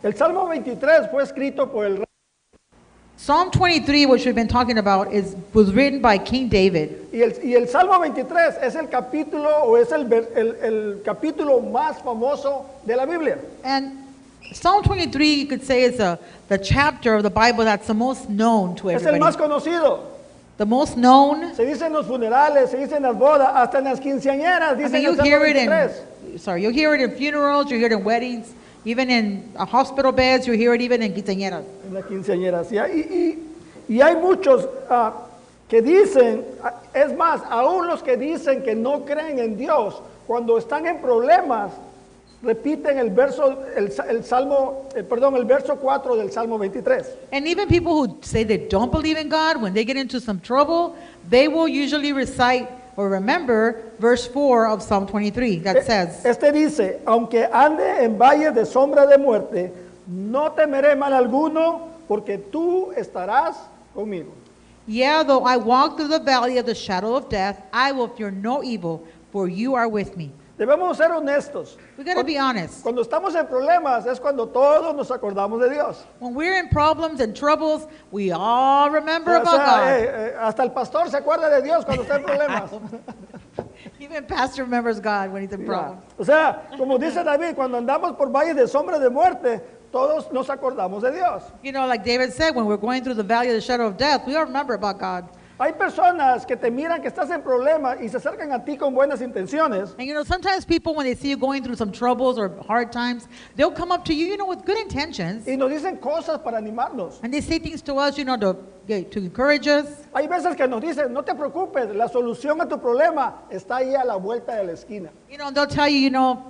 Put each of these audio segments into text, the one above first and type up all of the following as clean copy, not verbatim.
El Salmo 23 fue escrito por el rey. Psalm 23, which we've been talking about, was written by King David. Y el Salmo 23 es el capítulo o es el capítulo más famoso de la Biblia. And Psalm 23, you could say, is the chapter of the Bible that's the most known to Es el más everybody. conocido. The most known. Se dice en los funerales, se dice en las bodas, hasta en las quinceañeras, I dicen mean, el you Salmo hear it 23. you hear it in funerals, you hear it in weddings, even in hospital beds, you hear it even in quinceañeras. En las quinceañeras. Y hay muchos que dicen, es más, aún los que dicen que no creen en Dios, cuando están en problemas, repiten el verso 4 del Salmo 23. And even people who say they don't believe in God, when they get into some trouble, they will usually recite or remember verse 4 of Psalm 23 that says, Este dice, aunque ande en valle de sombra de muerte, no temeré mal alguno, porque tú estarás conmigo. yeah, though I walk through the valley of the shadow of death, I will fear no evil, for you are with me. Debemos ser honestos. We got to be honest. Cuando estamos en problemas es cuando todos nos acordamos de Dios. When we're in problems and troubles, we all remember O about sea, God. hasta el pastor se acuerda de Dios cuando está en problemas. Even pastor remembers God when he's in Ya. problems. O sea, como dice David, cuando andamos por valles de sombra de muerte, todos nos acordamos de Dios. You know, like David said, when we're going through the valley of the shadow of death, we all remember about God. Hay personas que te miran que estás en problemas y se acercan a ti con buenas intenciones. And you know, sometimes people, when they see you going through some troubles or hard times, they'll come up to you, you know, with good intentions. Y nos dicen cosas para animarnos. And they say things to us, you know, to encourage us. Hay veces que nos dicen, no te preocupes, la solución a tu problema está ahí a la vuelta de la esquina. You know, they'll tell you, you know,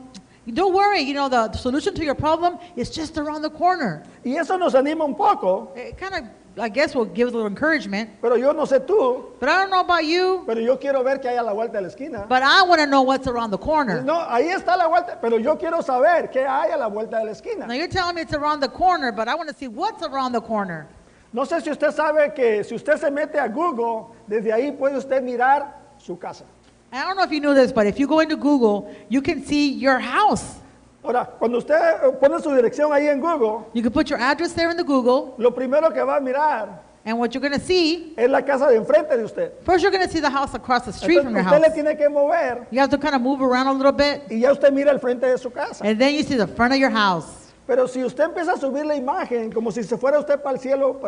don't worry, you know, the solution to your problem is just around the corner. Y eso nos anima un poco, It kind of, I guess, will give a little encouragement. pero yo no sé tú, But I don't know about you, pero yo quiero ver qué hay a la vuelta de la esquina. but I want to know what's around the corner. No, ahí está la vuelta, pero yo quiero saber qué hay a la vuelta de la esquina. Now, you're telling me it's around the corner, but I want to see what's around the corner. No sé si usted sabe que si usted se mete a Google, desde ahí puede usted mirar su casa. I don't know if you knew this, but if you go into Google, you can see your house. Ahora, cuando usted pone su dirección ahí en Google, You can put your address there in the Google, lo primero que va a mirar and what you're going to see, es la casa de enfrente de usted. first you're going to see the house across the street from your Entonces, usted le house. tiene que mover You have to kind of move around a little bit, y ya usted mira el frente de su casa. and then you see the front of your house. Pero si usted empieza a subir la imagen como si se fuera usted para el cielo,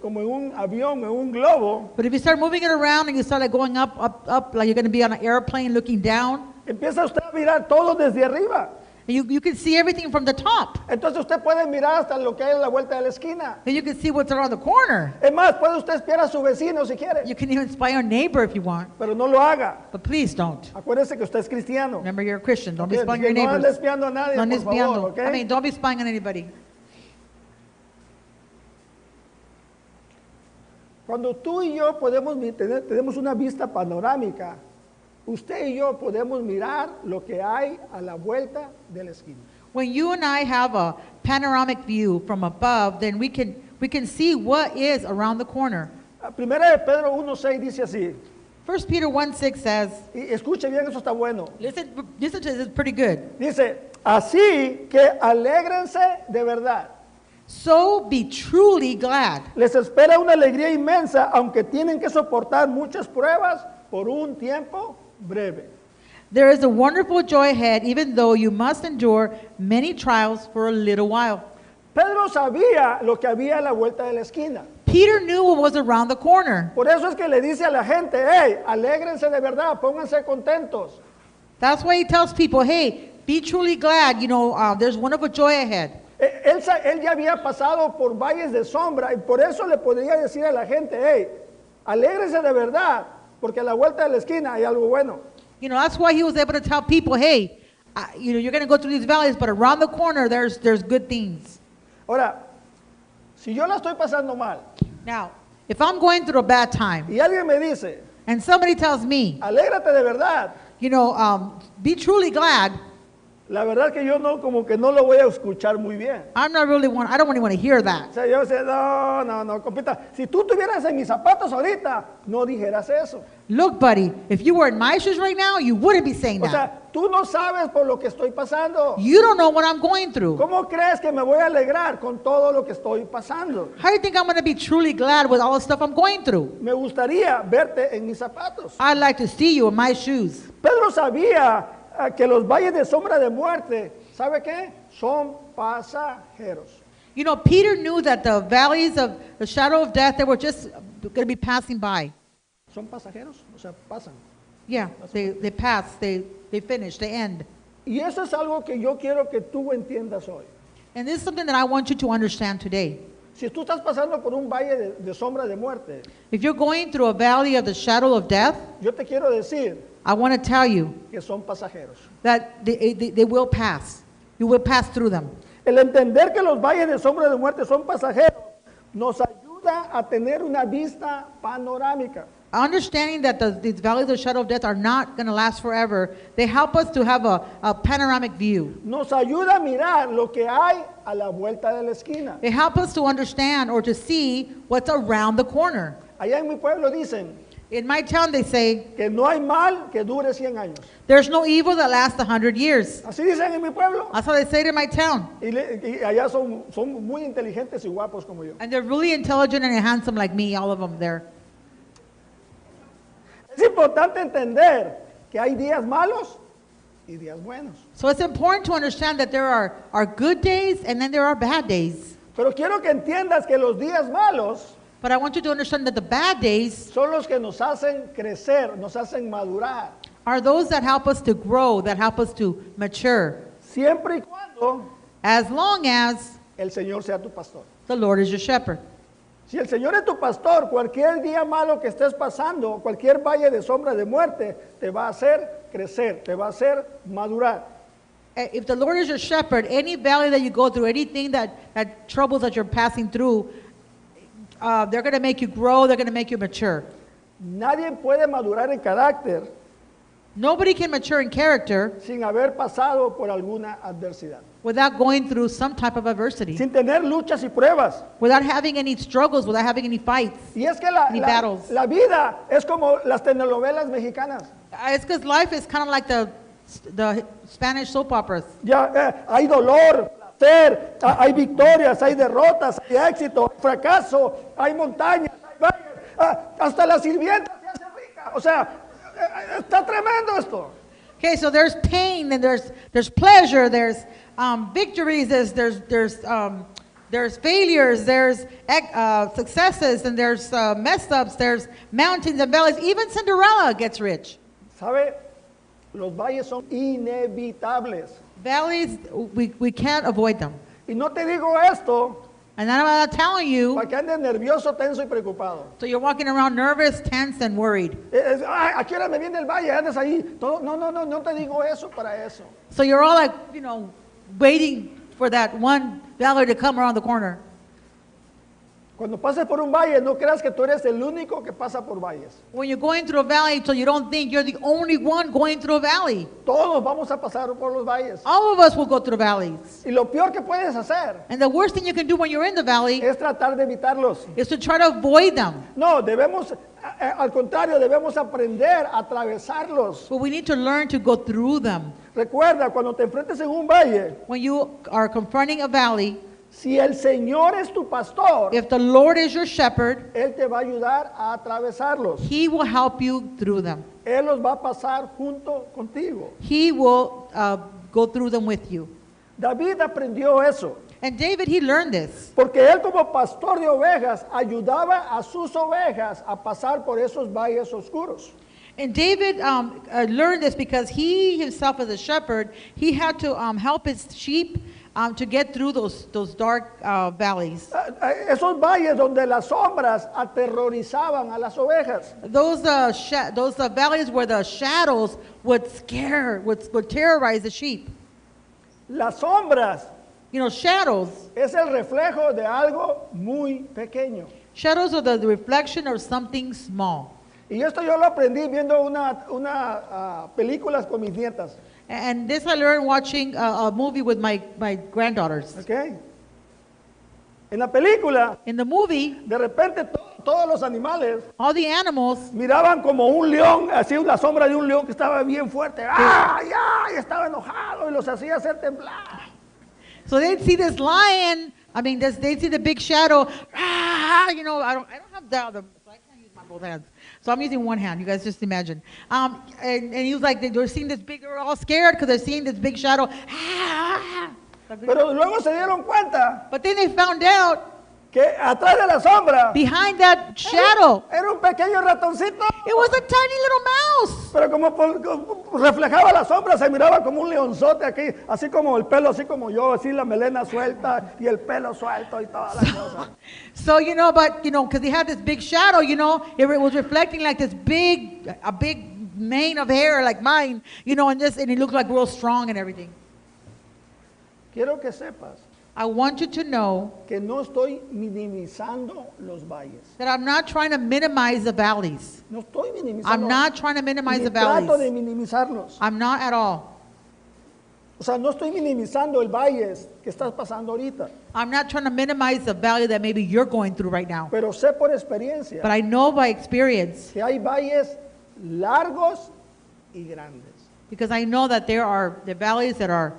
como en un avión, en un globo, But if you start moving it around and you start like going up, like you're going to be on an airplane looking down, empieza usted a mirar todo desde arriba. and you can see everything from the top. Entonces usted puede mirar hasta lo que hay a la vuelta de la esquina. And you can see what's around the corner. Es más, puede usted espiar a su vecino si quiere, You can even spy your neighbor if you want, pero no lo haga. but please don't. Acuérdese que usted es cristiano. Remember, you're a Christian. Don't be Ok, spying your no ande neighbors. espiando a nadie, No andes por favor, espiando. ¿ok? I mean, don't be spying on anybody. Cuando tú y yo tenemos una vista panorámica, usted y yo podemos mirar lo que hay a la vuelta de la esquina. When you and I have a panoramic view from above, then we can see what is around the corner. Primera de Pedro 1:6 dice así, 1 Peter 1:6 says, y escuche bien, eso está bueno. listen to this, it's pretty good. Dice, así que alégrense de verdad. So be truly glad. Les espera una alegría inmensa, aunque tienen que soportar muchas pruebas por un tiempo breve. There is a wonderful joy ahead, even though you must endure many trials for a little while. Pedro sabía lo que había a la vuelta de la esquina. Peter knew what was around the corner. Por eso es que le dice a la gente, hey, alégrense de verdad, pónganse contentos. That's why he tells people, hey, be truly glad. You know, there's wonderful joy ahead. Él ya había pasado por valles de sombra y por eso le podría decir a la gente, hey, alégrense de verdad, porque a la vuelta de la esquina hay algo bueno. You know, that's why he was able to tell people, hey, you know, you're going to go through these valleys, but around the corner, there's good things. Ahora, si yo la estoy pasando mal Now, if I'm going through a bad time y alguien me dice, and somebody tells me, alégrate de verdad, you know, be truly glad, La verdad que yo no, como que no lo voy a escuchar muy bien. I don't really want to hear O that. sea, yo sé, no, compita. Si tú estuvieras en mis zapatos ahorita, no dijeras eso. Look, buddy, if you were in my shoes right now, you wouldn't be saying O that. sea, tú no sabes por lo que estoy pasando. You don't know what I'm going through. ¿Cómo crees que me voy a alegrar con todo lo que estoy pasando? How do you think I'm going to be truly glad with all the stuff I'm going through? Me gustaría verte en mis zapatos. I'd like to see you in my shoes. Pedro sabía que los valles de sombra de muerte, ¿sabe qué? Son pasajeros. You know, Peter knew that the valleys of the shadow of death, they were just going to be passing by. Son pasajeros, o sea, pasan. Yeah, they pass, they finish, they end. Y eso es algo que yo quiero que tú entiendas hoy. And this is something that I want you to understand today. Si tú estás pasando por un valle de sombra de muerte, If you're going through a valley of the shadow of death, yo te quiero decir I want to tell you que son pasajeros. that they will pass. You will pass through them. El entender que los valles de sombra de muerte son pasajeros nos ayuda a tener una vista panorámica. Understanding that these valleys of the shadow of death are not going to last forever, they help us to have a panoramic view. Nos ayuda a mirar lo que hay a la vuelta de la esquina. They help us to understand or to see what's around the corner. Allá en mi pueblo dicen In my town, they say, que no hay mal que dure 100 años. there's no evil that lasts 100 years. Así dicen en mi pueblo. That's how they say it in my town. Y allá son muy inteligentes y guapos como yo. And they're really intelligent and handsome like me, all of them there. Es importante entender que hay días malos y días buenos. So it's important to understand that there are good days and then there are bad days. Pero quiero que entiendas que los días malos But I want you to understand that the bad days son los que nos hacen crecer, nos hacen madurar. are those that help us to grow, that help us to mature, Siempre y cuando as long as el Señor sea tu pastor. the Lord is your shepherd. Si el Señor es tu pastor, cualquier día malo que estés pasando, cualquier valle de sombra de muerte, te va a hacer crecer, te va a hacer madurar. If the Lord is your shepherd, any valley that you go through, anything that troubles that you're passing through, they're going to make you grow, they're going to make you mature. Nadie puede madurar en carácter Nobody can mature in character sin haber pasado por alguna adversidad, without going through some type of adversity, sin tener luchas y pruebas. without having any struggles, without having any fights. Y es que Ni battles. la vida es como las telenovelas mexicanas. It's because life is kind of like the Spanish soap operas. Ya hay dolor, placer, hay victorias, hay derrotas, hay éxito, hay fracaso, hay montañas, hay valles, hasta la sirvienta se hace rica. O sea, está tremendo esto. Okay, so there's pain, and there's pleasure, there's victories, there's failures, there's successes, and there's mess ups, there's mountains and valleys. Even Cinderella gets rich. ¿Sabe? Los valles son inevitables. Valleys, we can't avoid them. Y no te digo esto And I'm not telling you, para que andes nervioso, tenso y preocupado. so you're walking around nervous, tense, and worried. Ay, ¿a qué hora me viene el valle? Andes ahí. No te digo eso para eso. So you're all like, waiting for that one valley to come around the corner. Cuando pases por un valle, no creas que tú eres el único que pasa por valles. When you're going through a valley, so you don't think you're the only one going through a valley. Todos vamos a pasar por los valles. All of us will go through valleys. Y lo peor que puedes hacer And the worst thing you can do when you're in the valley es tratar de evitarlos. is to try to avoid them. No, al contrario, debemos aprender a atravesarlos. But we need to learn to go through them. Recuerda, cuando te enfrentes en un valle, When you are confronting a valley, si el Señor es tu pastor, if the Lord is your shepherd, Él te va a ayudar a atravesarlos. He will help you through them. Él los va a pasar junto contigo. He will go through them with you. David aprendió eso, And David, he learned this. porque él como pastor de ovejas ayudaba a sus ovejas a pasar por esos valles oscuros. And David learned this because he himself as a shepherd, he had to help his sheep to get through those dark valleys. Esos valles donde las sombras aterrorizaban a las ovejas. Those valleys where the shadows would terrorize the sheep. Las sombras Shadows. es el reflejo de algo muy pequeño. Shadows are the reflection of something small. Y esto yo lo aprendí viendo una películas con mis nietas. And this I learned watching a movie with my granddaughters. Okay. En la película, In the movie, de repente todos los animales all the animals, miraban como un león, así la sombra de un león que estaba bien fuerte. ¡Ay, ay! Estaba enojado y los hacía hacer temblar. so they'd see this lion. I mean, they'd see the big shadow. You know, I don't have the other, so I can't use my both hands. So I'm using one hand. You guys just imagine. And he was like, they were seeing this big, they were all scared because they're seeing this big shadow. Pero luego se dieron cuenta But then they found out que atrás de la sombra behind that shadow, era un pequeño ratoncito. it was a tiny little mouse. Pero como reflejaba la sombra, se miraba como un leonzote aquí, así como el pelo, así como yo, así la melena suelta y el pelo suelto y todas las cosas. So, you know, but, you know, because he had this big shadow, you know, it was reflecting like this a big mane of hair like mine, you know, and he looked like real strong and everything. Quiero que sepas I want you to know que no estoy minimizando los valles. that I'm not trying to minimize the valleys. No estoy minimizando. I'm not trying to minimize Ni the trato de valleys. minimizarlos. I'm not at all. O sea, no estoy minimizando el valle que estás pasando ahorita. I'm not trying to minimize the valley that maybe you're going through right now. Pero sé por experiencia But I know by experience, que hay valles largos y grandes. because I know that there are the valleys that are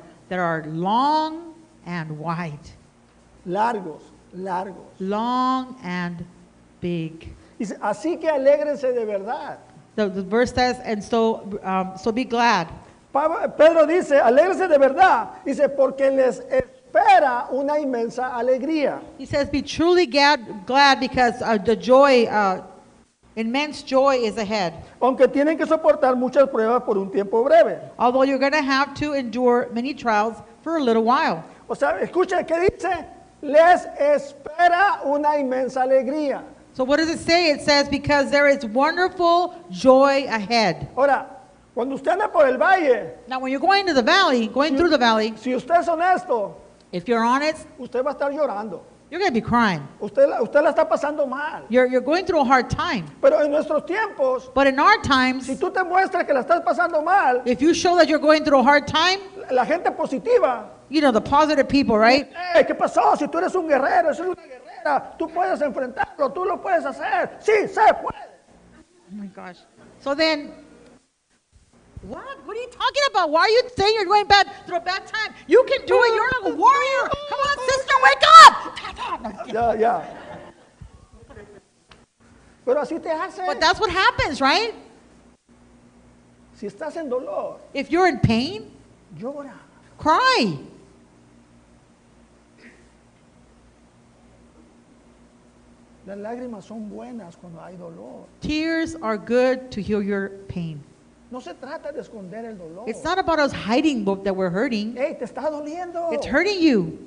long and wide, Largos, largos. long and big. Dice, así que alégrense de verdad. The verse says, and so be glad. Pedro dice, alégrense de verdad. Dice, porque les espera una inmensa alegría. He says, be truly glad because the joy, immense joy is ahead. Aunque tienen que soportar muchas pruebas por un tiempo breve. Although you're going to have to endure many trials for a little while. O sea, escuchen qué dice. Les espera una inmensa alegría. So what does it say? It says, because there is wonderful joy ahead. Ahora, cuando usted anda por el valle, Now, when you're going through the valley, si usted es honesto, if you're honest, usted va a estar llorando. you're going to be crying. Usted la está pasando mal. You're going through a hard time. Pero en nuestros tiempos, But in our times, si tú te muestras que la estás pasando mal, if you show that you're going through a hard time, la gente positiva, you know, the positive people, right? ¿qué pasó? Si tú eres un guerrero, eres una guerrera, tú puedes enfrentarlo, tú lo puedes hacer. Sí, se puede. Oh my gosh. So then, what? What are you talking about? Why are you saying you're going through a bad time? You can do it. You're a warrior. Come on, sister, wake up. Ya, ya. Pero así te hace. But that's what happens, right? Si estás en dolor, If you're in pain, llora. cry. Las lágrimas son buenas cuando hay dolor. Tears are good to heal your pain. No se trata de esconder el dolor. It's not about us hiding that we're hurting. Hey, te está doliendo. It's hurting you.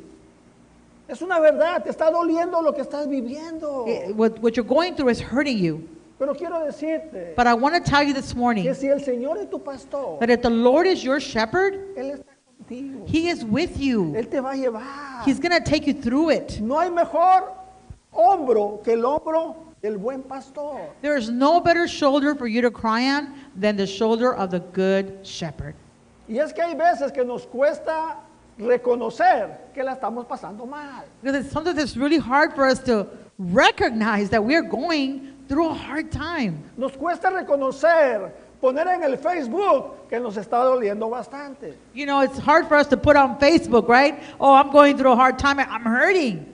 Es una verdad, te está doliendo lo que estás viviendo. What you're going through is hurting you. Pero quiero decirte But I want to tell you this morning que si el Señor es tu pastor, that if the Lord is your shepherd, Él está contigo. He is with you. Él te va a llevar. He's going to take you through it. No hay mejor hombro que el hombro del buen pastor. There is no better shoulder for you to cry on than the shoulder of the good shepherd. Y es que hay veces que nos cuesta reconocer que la estamos pasando mal. Because sometimes it's really hard for us to recognize that we're going through a hard time. Nos cuesta reconocer, poner en el Facebook que nos está doliendo bastante. You know, it's hard for us to put on Facebook, right? Oh, I'm going through a hard time. I'm hurting.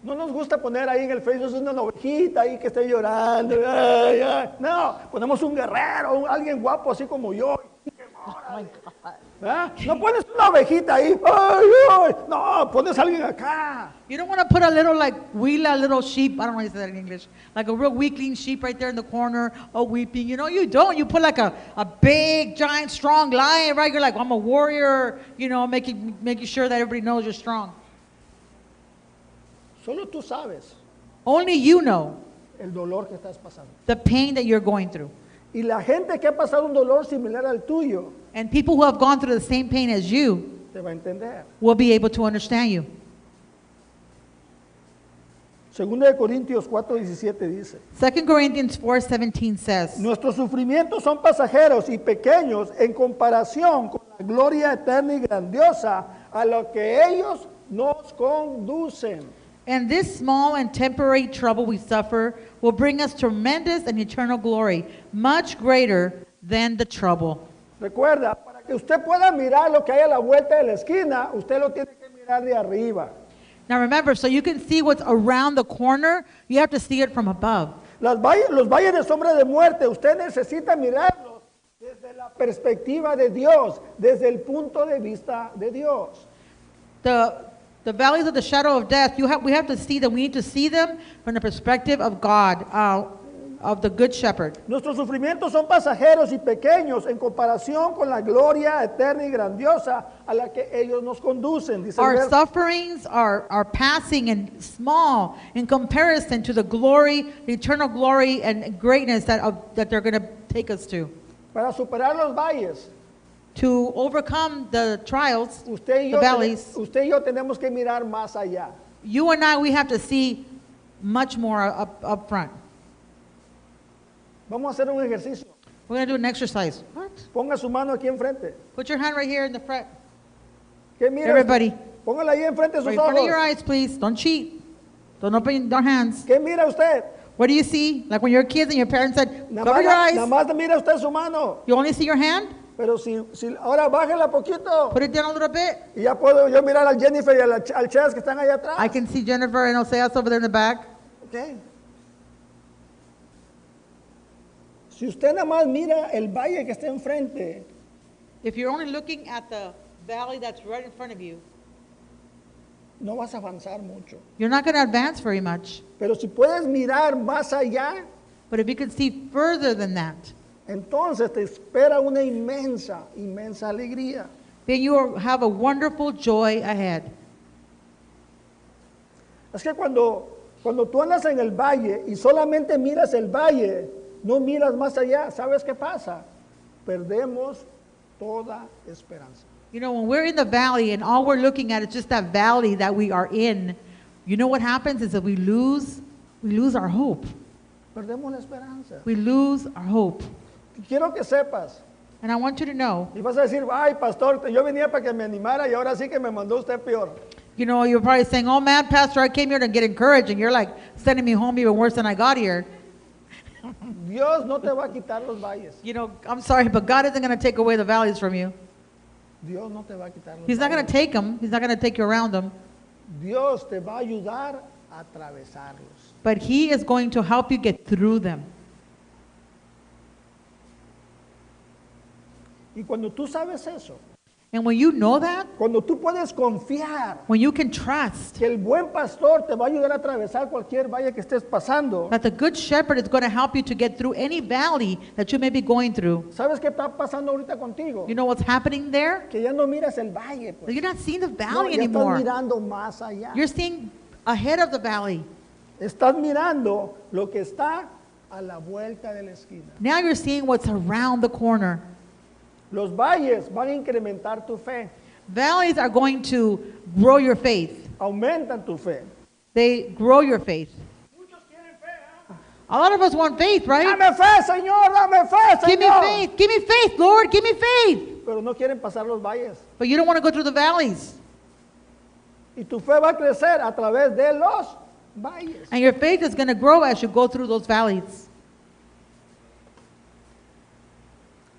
No nos gusta poner ahí en el Facebook una ovejita ahí que esté llorando. Ay, ay. No, ponemos un guerrero, alguien guapo así como yo. ¿Ah? No pones una ovejita ahí. Ay, ay. No, pones a alguien acá. You don't want to put a little like huila, little sheep. I don't know how to say that in English. Like a real weakling sheep right there in the corner, oh weeping. You know, you don't. You put like a big, giant, strong lion, right? You're like, I'm a warrior. You know, making sure that everybody knows you're strong. Solo tú sabes Only you know el dolor que estás pasando. the pain that you're going through. Y la gente que ha pasado un dolor similar al tuyo And people who have gone through the same pain as you te va a entender. will be able to understand you. Segunda de Corintios 4:17 dice, 2 Corinthians 4:17 says, nuestros sufrimientos son pasajeros y pequeños en comparación con la gloria eterna y grandiosa a lo que ellos nos conducen. and this small and temporary trouble we suffer will bring us tremendous and eternal glory, much greater than the trouble. Recuerda, para que usted pueda mirar lo que hay a la vuelta de la esquina, usted lo tiene que mirar de arriba. Now remember, so you can see what's around the corner, you have to see it from above. Los valles de sombra de muerte, usted necesita mirarlos desde la perspectiva de Dios, desde el punto de vista de Dios. The valleys of the shadow of death, we have to see them. We need to see them from the perspective of God, of the Good Shepherd. Nuestros sufrimientos son pasajeros y pequeños en comparación con la gloria eterna y grandiosa a la que ellos nos conducen. Dice el Our verso. sufferings are passing and small in comparison to the glory, the eternal glory and greatness that they're going to take us to. Para superar los valles, To overcome the trials, usted the valleys, y yo tenemos que mirar más allá. you and I, we have to see much more up front. Vamos a hacer un ejercicio. We're going to do an exercise. What? Ponga su mano aquí enfrente. Put your hand right here in the front. ¿Qué mira? Everybody, Póngala ahí enfrente de right sus in front of your ojos. eyes, please. Don't cheat. Don't open your hands. ¿Qué mira usted? What do you see? Like when you're kids and your parents said, cover your Nada eyes. más mira usted su mano. You only see your hand? Pero si ahora bájela poquito. Put it down a little bit. Y ya puedo yo mirar a Jennifer y al Chas que están allá atrás. I can see Jennifer and Oseas over there in the back. Okay. Si usted nada más mira el valle que está enfrente, If you're only looking at the valley that's right in front of you, no vas a avanzar mucho. you're not going to advance very much. Pero si puedes mirar más allá, But if you can see further than that, entonces te espera una inmensa, inmensa alegría. then you have a wonderful joy ahead. Es que cuando tú andas en el valle y solamente miras el valle, no miras más allá, ¿sabes qué pasa? Perdemos toda esperanza. You know, when we're in the valley and all we're looking at is just that valley that we are in, you know what happens is that we lose our hope. Perdemos la esperanza. We lose our hope. Quiero que sepas. And I want you to know, Y vas a decir, ay, pastor, yo venía para que me animara y ahora sí que me mandó usted peor. you know, you're probably saying, oh man, Pastor, I came here to get encouraged, and you're like sending me home even worse than I got here. Dios no te va a quitar los valles. You know, I'm sorry, but God isn't going to take away the valleys from you. Dios no te va a quitar los He's not going valles. to take them. He's not going to take you around them. Dios te va a ayudar a atravesarlos. But He is going to help you get through them. Y cuando tú sabes eso, And when you know that, cuando tú puedes confiar when you can trust que el buen pastor te va a ayudar a atravesar cualquier valle que estés pasando, that the Good Shepherd is going to help you to get through any valley that you may be going through, ¿sabes qué está pasando ahorita contigo? you know what's happening there? Que ya no miras el valle, pues. You're not seeing the No, valley ya estás anymore. mirando más allá. You're seeing ahead of the valley. Estás mirando lo que está a la vuelta de la esquina. Now you're seeing what's around the corner. Los valles van a incrementar tu fe, Valleys are going to grow your faith. aumentan tu fe. They grow your faith. Muchos quieren fe, ¿eh? A lot of us want faith, right? Dame fe, Señor, dame fe, Give me Señor. faith. Give me faith, Lord. Give me faith. Pero no quieren pasar los valles. But you don't want to go through the valleys. Y tu fe va a crecer a través de los valles. And your faith is going to grow as you go through those valleys.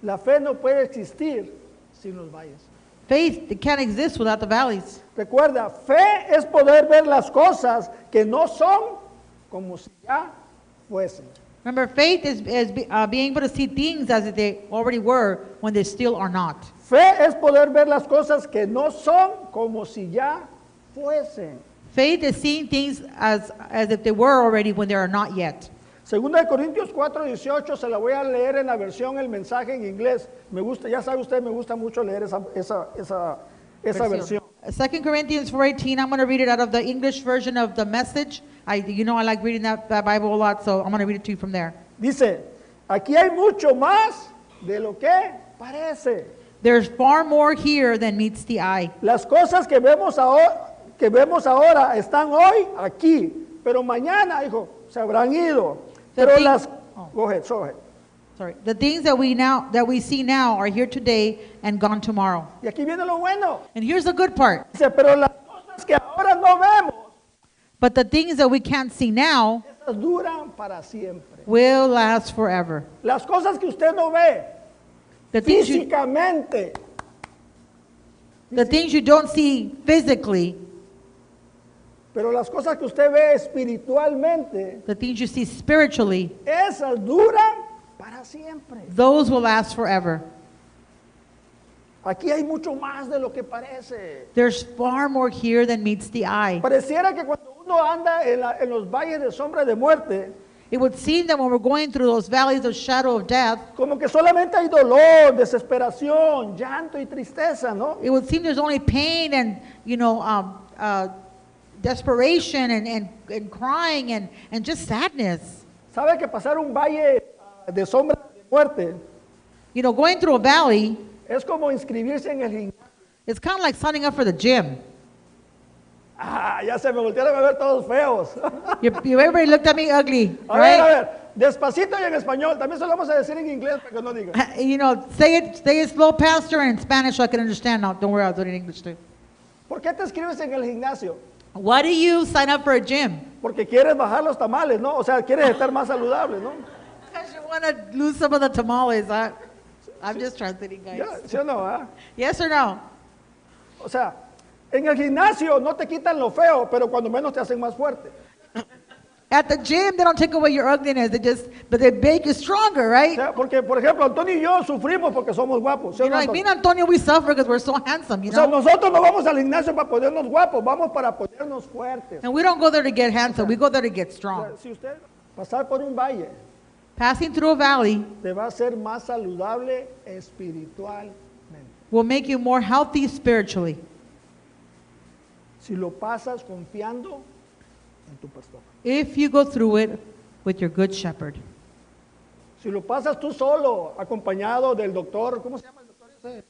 La fe no puede existir sin los valles. Faith it can't exist without the valleys. Recuerda, fe es poder ver las cosas que no son como si ya fuesen. Remember, faith is being able to see things as if they already were when they still are not. Fe es poder ver las cosas que no son como si ya fuesen. Faith is seeing things as if they were already when they are not yet. Segunda de Corintios 4:18 se la voy a leer en la versión El Mensaje en inglés. Me gusta, ya sabe usted, me gusta mucho leer esa versión. 2 Corinthians 4:18, I'm going to read it out of the English version of the Message. I like reading that Bible a lot, so I'm going to read it to you from there. Dice, aquí hay mucho más de lo que parece. There's far more here than meets the eye. Las cosas que vemos ahora están hoy aquí, pero mañana, hijo, se habrán ido. The Pero thing- las... oh. Go ahead. Sorry. The things that we see now are here today and gone tomorrow. Y aquí viene lo bueno. And here's the good part. Dice, pero las cosas que ahora no vemos, But the things that we can't see now esas duran para siempre. will last forever. Las cosas que usted no ve The things físicamente, you don't see physically, pero las cosas que usted ve espiritualmente, the things you see spiritually, esas duran para siempre. those will last forever. Aquí hay mucho más de lo que parece. There's far more here than meets the eye. Pareciera que cuando uno anda en los valles de sombra de muerte, It would seem that when we're going through those valleys of shadow of death, como que solamente hay dolor, desesperación, llanto y tristeza, ¿no? it would seem there's only pain and, desperation and crying and just sadness. ¿Sabe que pasar un valle de sombra de muerte Going through a valley, es como inscribirse en el gimnasio? it's kind of like signing up for the gym. Ya se me voltearon a ver todos feos. Everybody looked at me ugly, A right? ver, despacito y en español. También se lo vamos a decir en inglés para que no diga. Say it slow, Pastor, and in Spanish so I can understand now. Don't worry, I'll do it in English too. ¿Por qué te inscribes en el gimnasio? Why do you sign up for a gym? Porque quieres bajar los tamales, ¿no? O sea, quieres estar más saludable, ¿no? Because you want to lose some of the tamales. I'm just translating, guys. Ya, ¿sí o no? Ah? Yes or no? O sea, en el gimnasio no te quitan lo feo, pero cuando menos te hacen más fuerte. At the gym, they don't take away your ugliness. But they make you stronger, O right? sea, porque, por ejemplo, Antonio y yo sufrimos porque somos guapos. ¿Sí o no, Like me Antonio? and Antonio, we suffer because we're so handsome, O sea, nosotros no vamos al gimnasio para ponernos guapos, vamos para ponernos fuertes. And we don't go there to get handsome. We go there to get O strong. sea, si usted pasar por un valle, Passing through a valley te va a hacer más saludable espiritualmente. will make you more healthy spiritually. Si lo pasas confiando en tu pastor. If you go through it with your good shepherd. Si lo pasas tú solo, acompañado del doctor, ¿cómo se llama el doctor ese?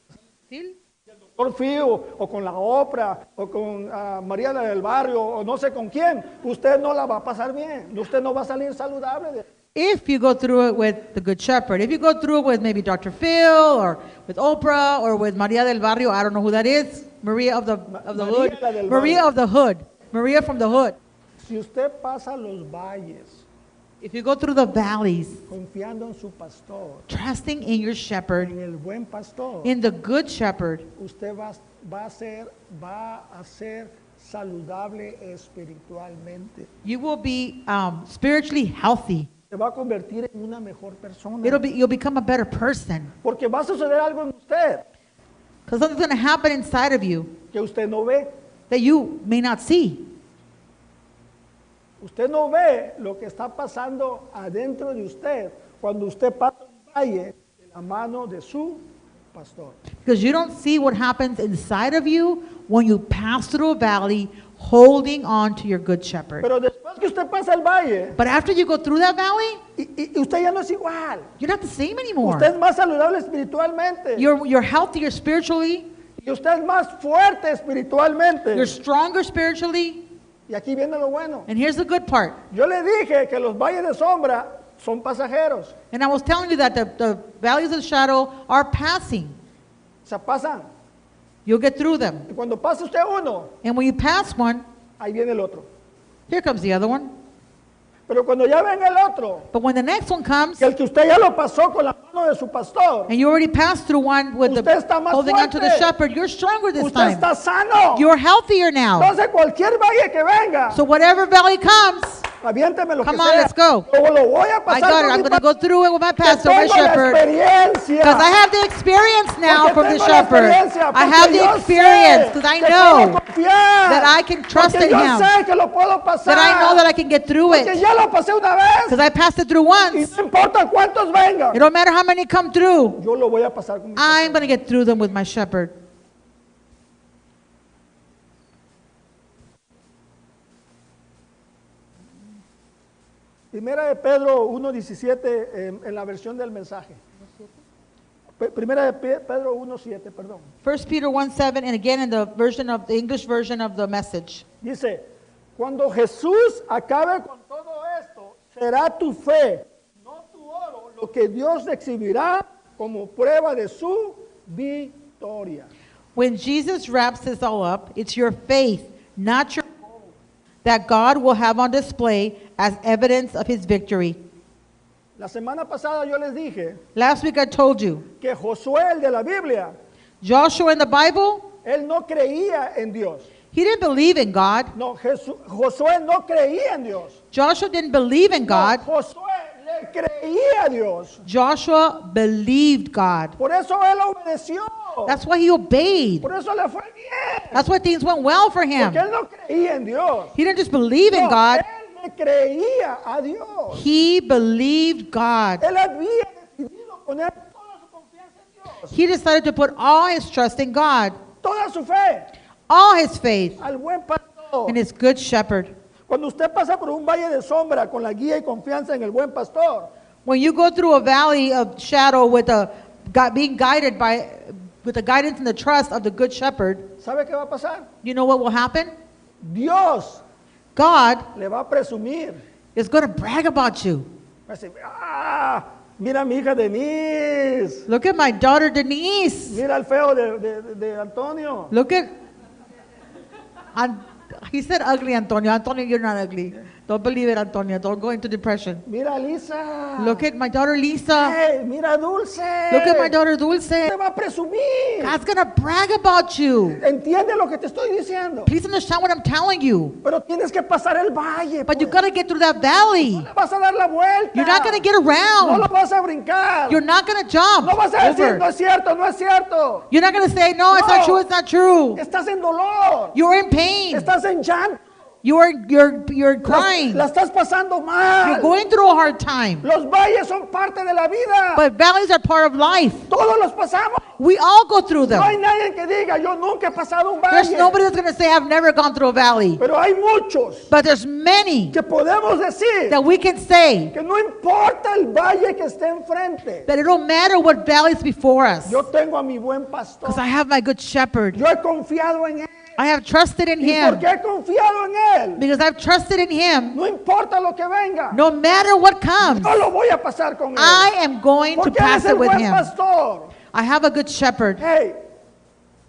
Doctor Fío, o con la Oprah, o con María del Barrio, o no sé con quién, usted no la va a pasar bien. Usted no va a salir saludable de... If you go through it with the Good Shepherd, if you go through it with maybe Dr. Phil or with Oprah or with Maria del Barrio, I don't know who that is, Maria of the Maria hood, del Maria Barrio. of the hood, Maria from the hood. Si usted pasa los valles If you go through the valleys, confiando en su pastor, trusting in your shepherd, en el buen pastor, in the Good Shepherd, usted va a ser saludable espiritualmente. you will be spiritually healthy. Se va a convertir en una mejor persona. You'll become a better person. Porque va a suceder algo en usted Because something's going to happen inside of you que usted no ve. that you may not see. Usted no ve lo que está pasando adentro de usted cuando usted pasa un valle de la mano de su pastor. Because you don't see what happens inside of you when you pass through a valley holding on to your good shepherd. Pero después que usted pasa el valle, But after you go through that valley, y usted ya no es igual. you're not the same anymore. Usted es más saludable espiritualmente. You're healthier spiritually. Y usted es más fuerte espiritualmente. You're stronger spiritually. Y aquí viene lo bueno. And here's the good part. Yo le dije que los valles de sombra son pasajeros. And I was telling you that the valleys of the shadow are passing. Se pasan. You'll get through them. Y cuando pase usted uno, And when you pass one, ahí viene el otro. here comes the other one. Pero cuando ya venga el otro, But when the next one comes, que el que usted ya lo pasó con la mano de su pastor, and you already passed through one with Usted the está más holding onto the fuerte. shepherd, you're stronger this usted time. está sano. You're healthier now. Entonces cualquier valle que venga, So whatever valley comes, aviénteme lo come que on, sea. let's go. Yo lo voy a I pasar got it. con I'm mi going to go through it with my que pastor, my tengo la shepherd. experiencia. Because I have the experience now Porque from the tengo la shepherd. experiencia, I have porque the yo experience sé because I que know puedo confiar, that I can trust porque in yo him. sé que lo puedo pasar, That I know that I can get through porque it. ya lo pasé una vez Because I passed it through y once. no importa cuántos vengan, It don't matter how many come through. yo lo voy a pasar con mi I'm pastor. going to get through them with my shepherd. Primera de Pedro 1:17 en la versión del mensaje. Primera de Pedro 1:7, perdón. 1 Peter 1:7, and again in the English version of the message. Dice, Cuando Jesús acabe con todo esto, será tu fe, no tu oro, lo que Dios exhibirá como prueba de su victoria. When Jesus wraps this all up, it's your faith, not your gold, that God will have on display as evidence of his victory. La semana pasada yo les dije Last week I told you, que Josué, el de la Biblia, Joshua in the Bible, él no creía en Dios. he didn't believe in God. No, Josué no creía en Dios. Joshua didn't believe in God. No, Josué le creía a Dios. Joshua believed God. Por eso él obedeció. That's why he obeyed. Por eso le fue bien. That's why things went well for him. Porque él no creía en Dios. He didn't just believe in No, God, él le creía a Dios. he believed God. Él había decidido poner toda su confianza en Dios. He decided to put all his trust in God, Toda su fe all his faith al buen pastor. in his good shepherd. Cuando usted pasa por un valle de sombra con la guía y confianza en el buen pastor, When you go through a valley of shadow with being guided with the guidance and the trust of the good shepherd, ¿sabe qué va a pasar? you know what will happen? Dios God le va a presumir. is going to brag about you. Va a decir, mira mi hija Denise. Look at my daughter Denise. Mira el feo de Antonio. Look at, he said ugly Antonio. Antonio, you're not ugly. Don't believe it, Antonio. Don't go into depression. Mira Lisa. Look at my daughter Lisa. Hey, mira Dulce. Look at my daughter Dulce. Te va a presumir. God's going to brag about you. Entiende lo que te estoy diciendo. Please understand what I'm telling you. Pero tienes que pasar el valle. But you pues. got to get through that valley. No le vas a dar la vuelta. You're not going to get No lo around. vas a brincar. You're not going to jump No vas a decir, no over. es cierto, no es cierto. You're not going to say, no, it's not No. true, it's not true. Estás en dolor. You're in pain. Estás en llanto. You're crying. La estás pasando You're mal. going through a hard time. Los valles son parte de la vida. But valleys are part of life. Todos los pasamos. We all go through No hay them. nadie que diga, yo nunca he pasado un There's valle. nobody that's going to say, I've never gone through a valley. Pero hay muchos But there's many que podemos decir that we can say que no importa el valle que esté enfrente. that it don't matter what valley's before us. Yo tengo a mi buen pastor. Because I have my good shepherd. Yo he confiado en él. I have trusted in ¿Y him. por qué he confiado en él? Because I've trusted in him. No importa lo que venga. No matter what comes, Yo lo voy a pasar con él. I am going to Porque él pass es it el with buen him. pastor. I have a good shepherd. Hey,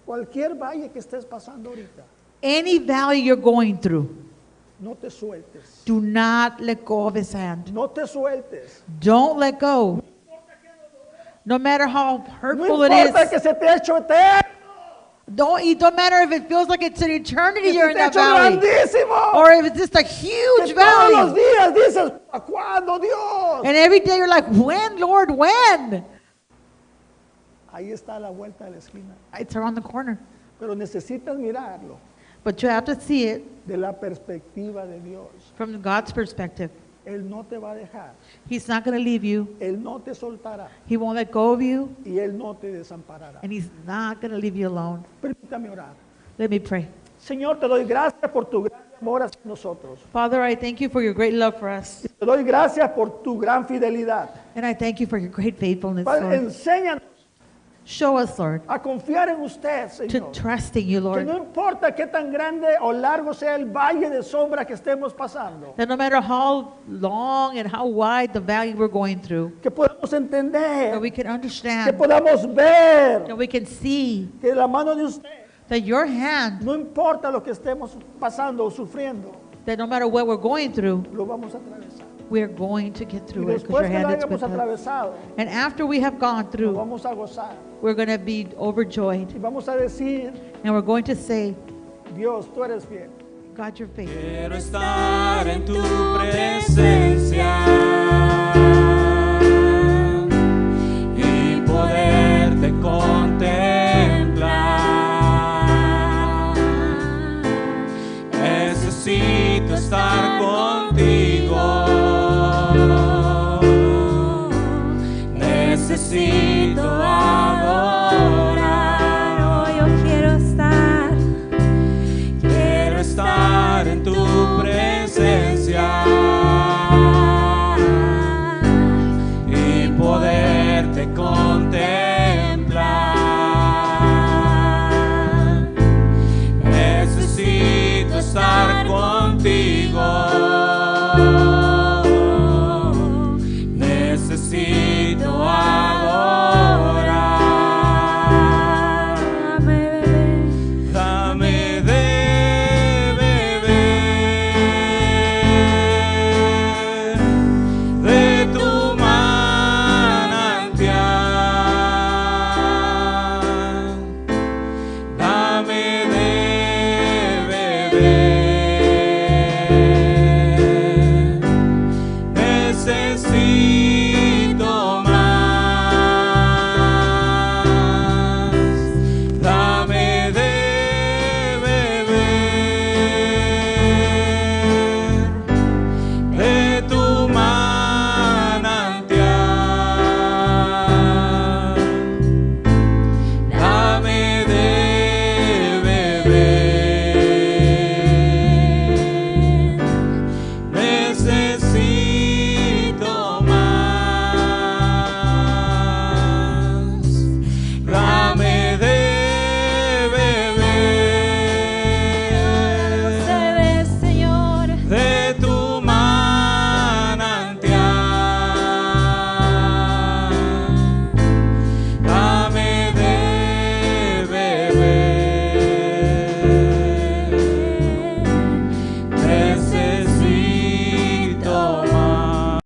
cualquier valle que estés pasando ahorita, Any valley you're going through, no te sueltes. do not let go of his hand. No te sueltes. Don't let go. No matter how No hurtful it importa is. que se te ha hecho eterno. It don't matter if it feels like it's an eternity Que you're se in te ha that hecho valley. grandísimo. Or if it's just a Que huge todos los valley. días dices, ¿a cuándo, Dios? And every day you're like, when, Lord, when? Ahí está la vuelta de la esquina. It's around the corner. Pero necesitas mirarlo But you have to see it de la perspectiva de Dios. from God's perspective. Él no te va a dejar. He's not going to leave you. Él no te soltará. He won't let go of you. Y Él no te desamparará. And he's not going to leave you alone. Permítame orar. Let me pray. Señor, te doy gracias por tu gran amor hacia nosotros. Father, I thank you for your great love for us. Te doy gracias por tu gran fidelidad. And I thank you for your great faithfulness, Padre, Lord. enséñanos Show us, Lord, a confiar en usted, to Señor. trust in you, Que Lord. no importa qué tan grande o largo sea el valle de sombra que estemos pasando. That no matter how long and how wide the valley we're going through, Que podamos entender. that we can Que understand, podamos ver. that we can see Que la mano de usted, that your hand, no importa lo que estemos pasando o sufriendo, that no matter what we're going through, lo vamos a atravesar. we're going to get Y through it because después your que lo hand is hayamos with us. atravesado, And after we have gone lo through, vamos a gozar. we're going to be overjoyed. Y vamos a decir, And we're going to say, Dios, tú eres fiel. God, you're faithful. Quiero estar en tu presencia y poderte contemplar. Necesito estar contigo. Necesito adorar. Oh, yo Quiero estar en tu presencia y poderte contemplar. Necesito estar contigo. contigo.